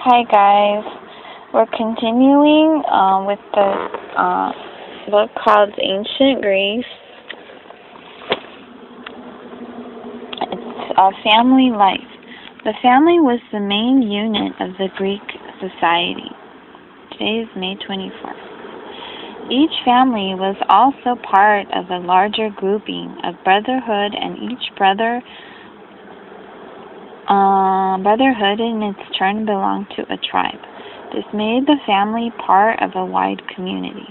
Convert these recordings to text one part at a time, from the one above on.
Hi guys, we're continuing with the book called Ancient Greece. It's family life. The family was the main unit of the Greek society. Today is May 24th. Each family was also part of a larger grouping of brotherhood, and each brotherhood in its turn belonged to a tribe. This made the family part of a wide community.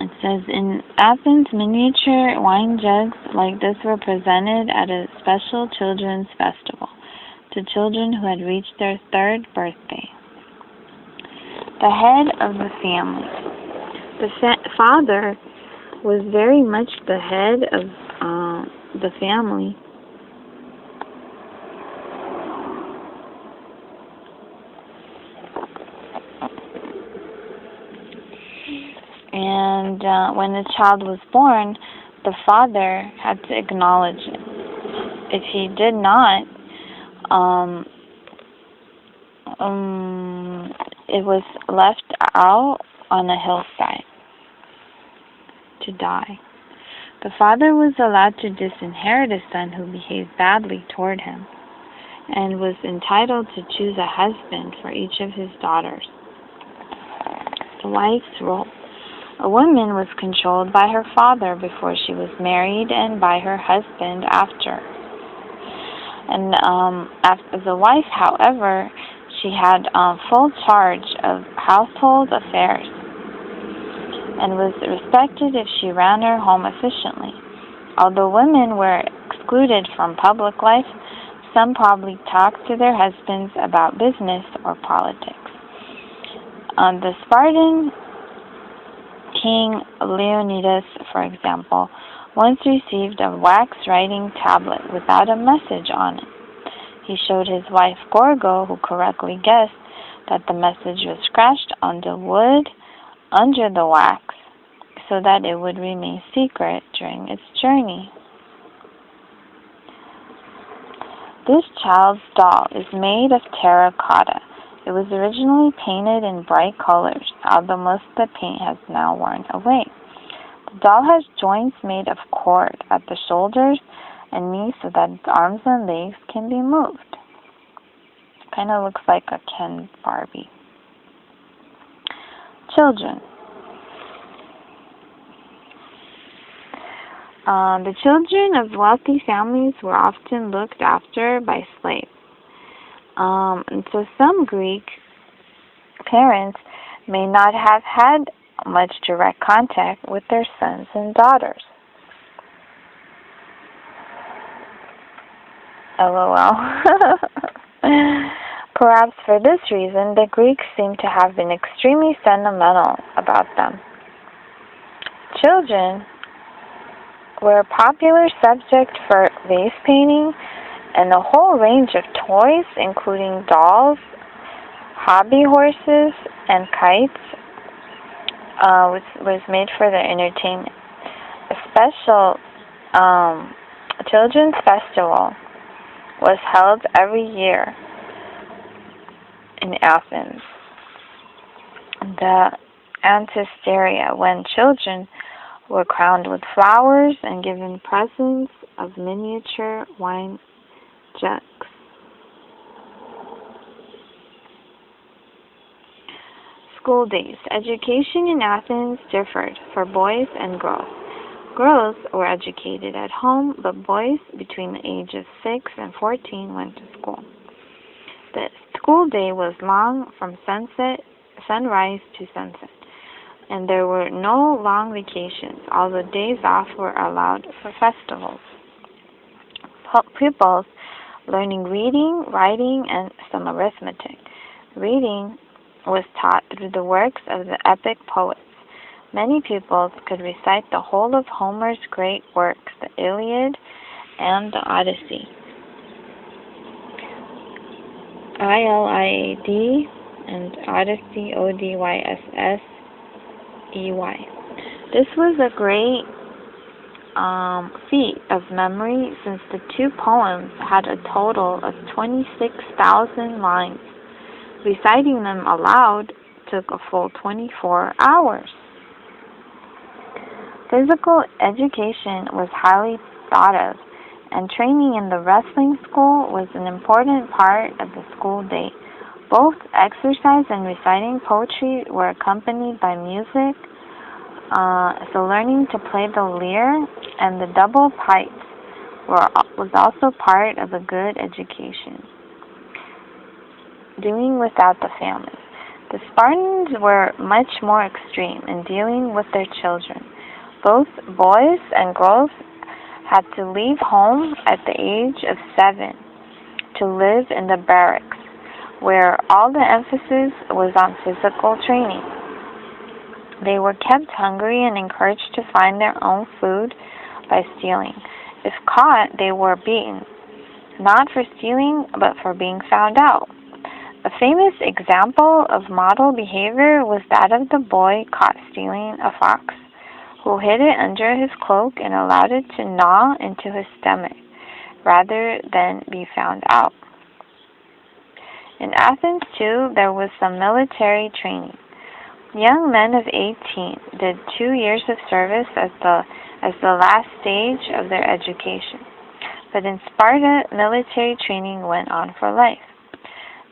It says, in Athens, miniature wine jugs like this were presented at a special children's festival to children who had reached their third birthday. The head of the family. The father was very much the head of the family. And when the child was born, the father had to acknowledge it. If he did not, it was left out on a hillside to die. The father was allowed to disinherit a son who behaved badly toward him, and was entitled to choose a husband for each of his daughters. The wife's role. A woman was controlled by her father before she was married, and by her husband after. And after the wife, however, she had full charge of household affairs, and was respected if she ran her home efficiently. Although women were excluded from public life, some probably talked to their husbands about business or politics. The Spartan King Leonidas, for example, once received a wax writing tablet without a message on it. He showed his wife Gorgo, who correctly guessed that the message was scratched on the wood under the wax, so that it would remain secret during its journey. This child's doll is made of terracotta. It was originally painted in bright colors, although most of the paint has now worn away. The doll has joints made of cord at the shoulders and knees so that its arms and legs can be moved. Kind of looks like a Ken Barbie. Children. The children of wealthy families were often looked after by slaves. And so some Greek parents may not have had much direct contact with their sons and daughters. LOL. Perhaps for this reason, the Greeks seem to have been extremely sentimental about them. Children were a popular subject for vase painting, and a whole range of toys, including dolls, hobby horses, and kites, was made for their entertainment. A special children's festival was held every year in Athens, the Antisteria, when children were crowned with flowers and given presents of miniature wine jugs. School days. Education in Athens differed for boys and girls. Girls were educated at home, but boys between the age of 6 and 14 went to school. The school day was long from sunrise to sunset, and there were no long vacations, although days off were allowed for festivals. Pupils learning reading, writing, and some arithmetic. Reading was taught through the works of the epic poets. Many pupils could recite the whole of Homer's great works, the Iliad and the Odyssey. Iliad and Odyssey, Odyssey. This was a great feat of memory since the two poems had a total of 26,000 lines. Reciting them aloud took a full 24 hours. Physical education was highly thought of, and training in the wrestling school was an important part of the school day. Both exercise and reciting poetry were accompanied by music, so learning to play the lyre and the double pipes was also part of a good education. Doing without the family. The Spartans were much more extreme in dealing with their children. Both boys and girls had to leave home at the age of 7 to live in the barracks, where all the emphasis was on physical training. They were kept hungry and encouraged to find their own food by stealing. If caught, they were beaten, not for stealing, but for being found out. A famous example of model behavior was that of the boy caught stealing a fox, who hid it under his cloak and allowed it to gnaw into his stomach, rather than be found out. In Athens, too, there was some military training. Young men of 18 did 2 years of service as the last stage of their education. But in Sparta, military training went on for life.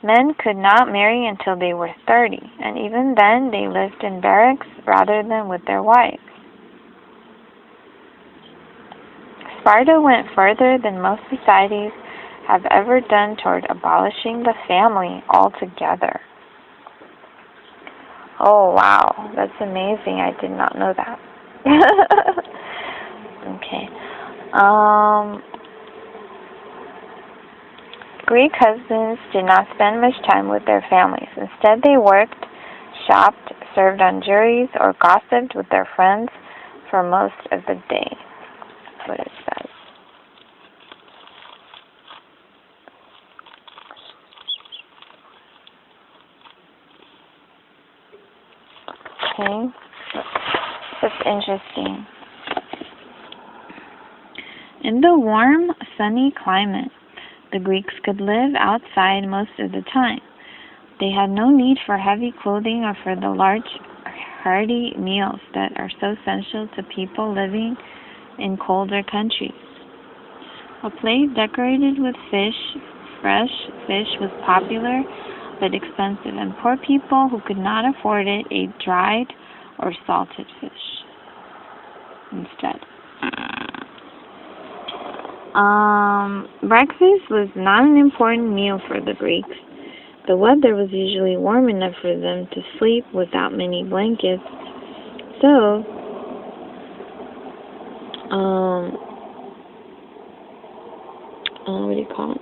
Men could not marry until they were 30, and even then they lived in barracks rather than with their wives. Sparta went further than most societies have ever done toward abolishing the family altogether. Oh, wow. That's amazing. I did not know that. Okay. Greek husbands did not spend much time with their families. Instead, they worked, shopped, served on juries, or gossiped with their friends for most of the day. That's what it says. Okay, that's interesting. In the warm, sunny climate, the Greeks could live outside most of the time. They had no need for heavy clothing or for the large, hearty meals that are so essential to people living in colder countries. A plate decorated with fresh fish, was popular but expensive, and poor people who could not afford it ate dried or salted fish instead. Breakfast was not an important meal for the Greeks. The weather was usually warm enough for them to sleep without many blankets, so what do you call it?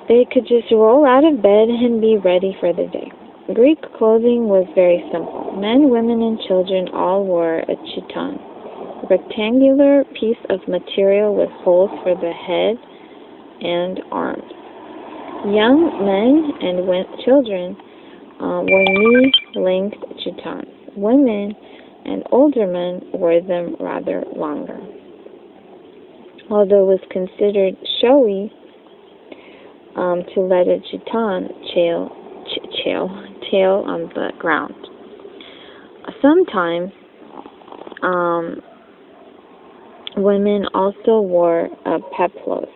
They could just roll out of bed and be ready for the day. Greek clothing was very simple. Men, women, and children all wore a chiton, a rectangular piece of material with holes for the head and arms. Young men and children wore knee-length chitons. Women and older men wore them rather longer. Although it was considered showy to let a chiton tail on the ground. Sometimes women also wore peplos,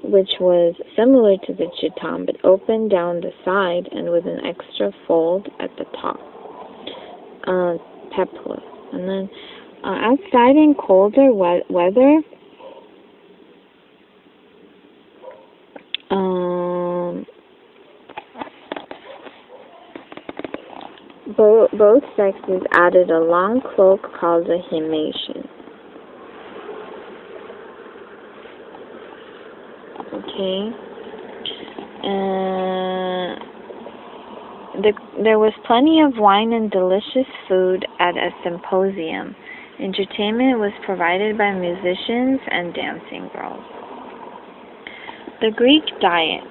which was similar to the chiton but opened down the side and with an extra fold at the top. Peplos. And then outside in colder weather, both sexes added a long cloak called a himation. Okay. There was plenty of wine and delicious food at a symposium. Entertainment was provided by musicians and dancing girls. The Greek diet.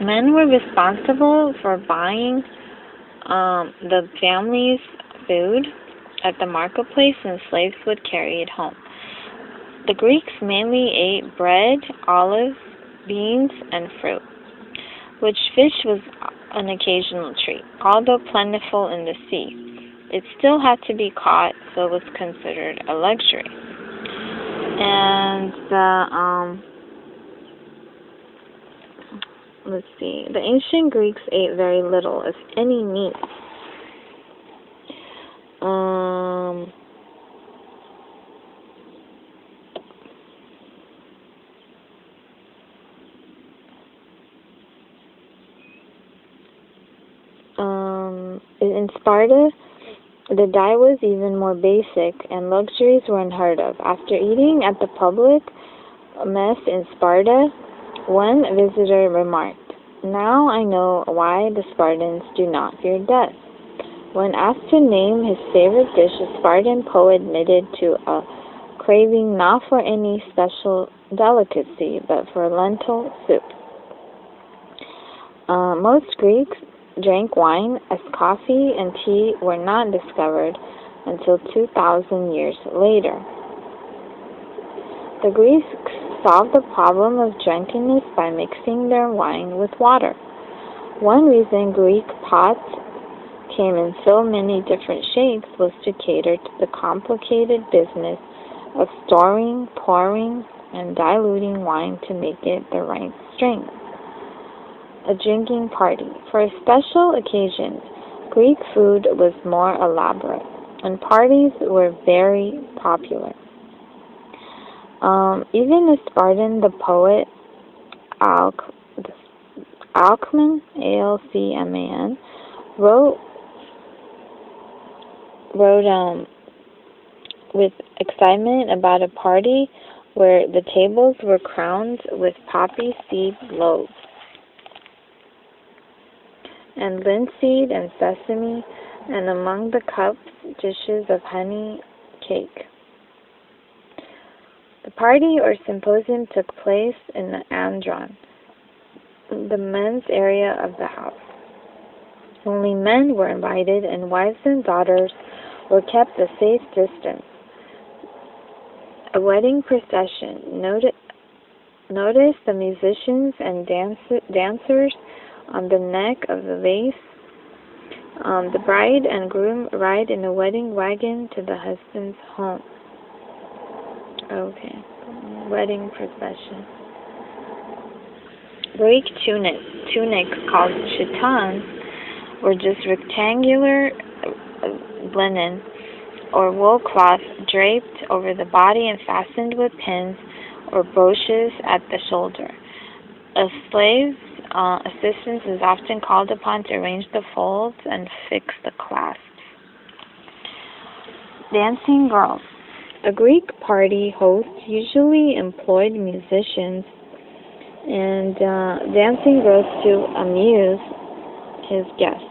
Men were responsible for buying the family's food at the marketplace, and slaves would carry it home. The Greeks mainly ate bread, olives, beans, and fruit, which fish was an occasional treat. Although plentiful in the sea, it still had to be caught, so it was considered a luxury. And let's see, the ancient Greeks ate very little, if any, meat. In Sparta, the diet was even more basic, and luxuries were unheard of. After eating at the public mess in Sparta, one visitor remarked, "Now I know why the Spartans do not fear death." When asked to name his favorite dish, a Spartan poet admitted to a craving not for any special delicacy, but for lentil soup. Most Greeks drank wine, as coffee and tea were not discovered until 2,000 years later. The Greeks solved the problem of drunkenness by mixing their wine with water. One reason Greek pots came in so many different shapes was to cater to the complicated business of storing, pouring, and diluting wine to make it the right strength. A drinking party. For special occasions, Greek food was more elaborate, and parties were very popular. Even a Spartan, the poet Alcman, Alcman, wrote with excitement about a party where the tables were crowned with poppy seed loaves, and linseed and sesame, and among the cups, dishes of honey cake. The party or symposium took place in the andron, the men's area of the house. Only men were invited, and wives and daughters were kept a safe distance. A wedding procession. Notice the musicians and dancers on the neck of the vase. The bride and groom ride in a wedding wagon to the husband's home. Okay, wedding procession. Greek tunics called chitons were just rectangular linen or wool cloth draped over the body and fastened with pins or brooches at the shoulder. A slave's assistance is often called upon to arrange the folds and fix the clasps. Dancing girls. A Greek party host usually employed musicians and dancing girls to amuse his guests.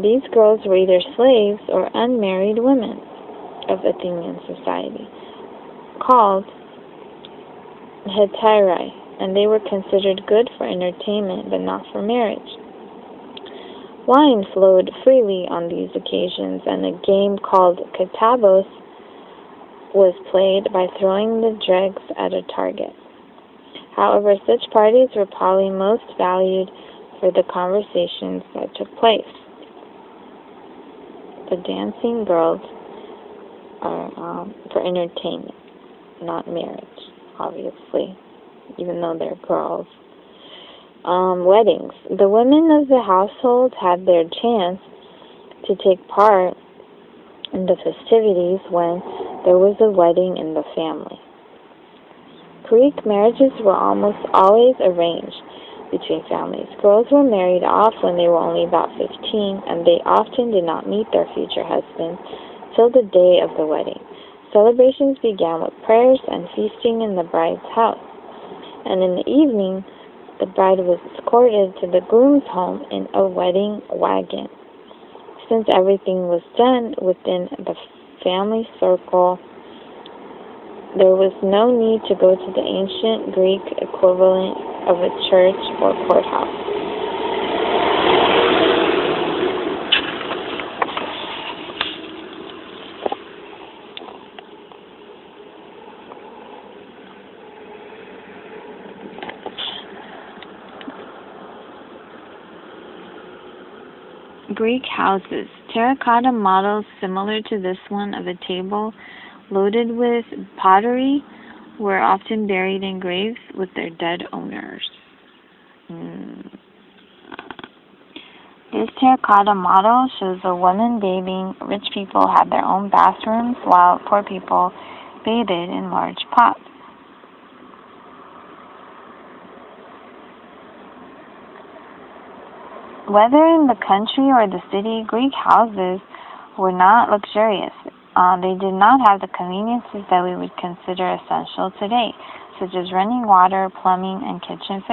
These girls were either slaves or unmarried women of Athenian society, called hetairai, and they were considered good for entertainment but not for marriage. Wine flowed freely on these occasions, and a game called katabos was played by throwing the dregs at a target. However, such parties were probably most valued for the conversations that took place. The dancing girls are for entertainment, not marriage, obviously, even though they're girls. Weddings. The women of the household had their chance to take part in the festivities when there was a wedding in the family. Greek marriages were almost always arranged between families. Girls were married off when they were only about 15, and they often did not meet their future husbands till the day of the wedding. Celebrations began with prayers and feasting in the bride's house, and in the evening, the bride was escorted to the groom's home in a wedding wagon. Since everything was done within the family circle, there was no need to go to the ancient Greek equivalent of a church or courthouse. Greek houses. Terracotta models similar to this one of a table loaded with pottery were often buried in graves with their dead owners. This terracotta model shows a woman bathing. Rich people had their own bathrooms, while poor people bathed in large pots. Whether in the country or the city, Greek houses were not luxurious. They did not have the conveniences that we would consider essential today, such as running water, plumbing, and kitchen fixtures.